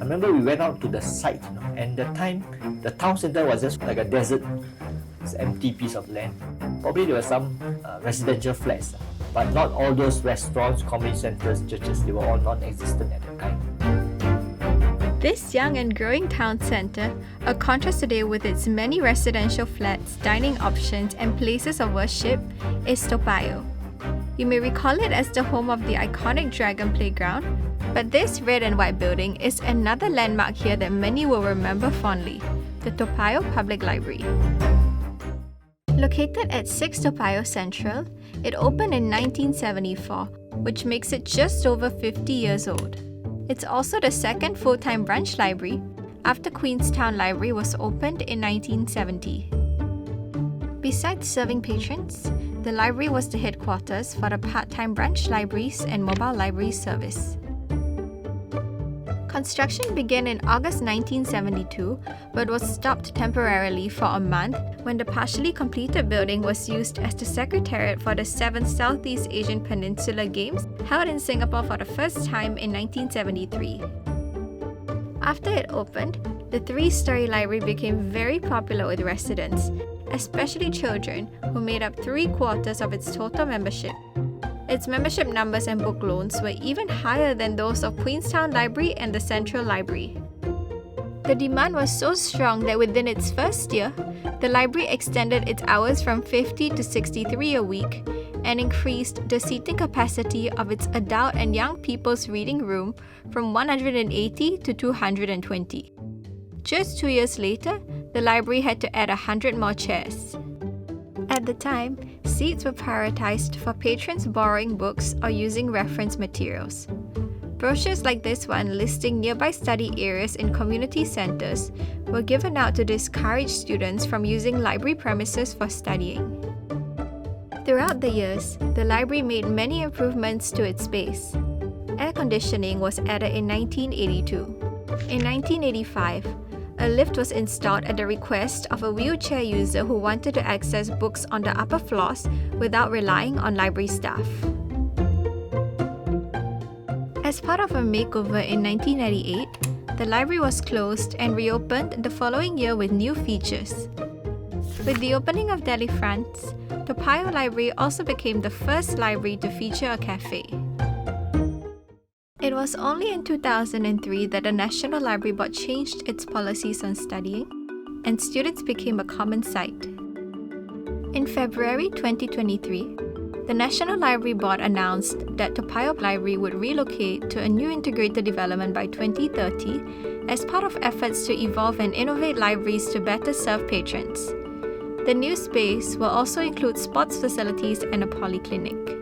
remember we went out to the site, and the town center was just like a desert, this empty piece of land. Probably there were some residential flats, but not all those restaurants, community centers, churches, they were all non-existent at the time. This young and growing town centre, a contrast today with its many residential flats, dining options and places of worship, is Toa Payoh. You may recall it as the home of the iconic Dragon Playground, but this red and white building is another landmark here that many will remember fondly, the Toa Payoh Public Library. Located at 6 Toa Payoh Central, it opened in 1974, which makes it just over 50 years old. It's also the second full-time branch library after Queenstown Library was opened in 1970. Besides serving patrons, the library was the headquarters for the part-time branch libraries and mobile library service. Construction began in August 1972, but was stopped temporarily for a month when the partially completed building was used as the secretariat for the 7th Southeast Asian Peninsula Games held in Singapore for the first time in 1973. After it opened, the 3-story library became very popular with residents, especially children, who made up 3/4 of its total membership. Its membership numbers and book loans were even higher than those of Queenstown Library and the Central Library. The demand was so strong that within its first year, the library extended its hours from 50 to 63 a week and increased the seating capacity of its adult and young people's reading room from 180 to 220. Just 2 years later, the library had to add 100 more chairs. At the time, seats were prioritized for patrons borrowing books or using reference materials. Brochures like this one listing nearby study areas in community centers were given out to discourage students from using library premises for studying. Throughout the years, the library made many improvements to its space. Air conditioning was added in 1982. In 1985, a lift was installed at the request of a wheelchair user who wanted to access books on the upper floors without relying on library staff. As part of a makeover in 1998, the library was closed and reopened the following year with new features. With the opening of Delifrance, Toa Payoh Library also became the first library to feature a cafe. It was only in 2003 that the National Library Board changed its policies on studying, and students became a common sight. In February 2023, the National Library Board announced that Toa Payoh Library would relocate to a new integrated development by 2030 as part of efforts to evolve and innovate libraries to better serve patrons. The new space will also include sports facilities and a polyclinic.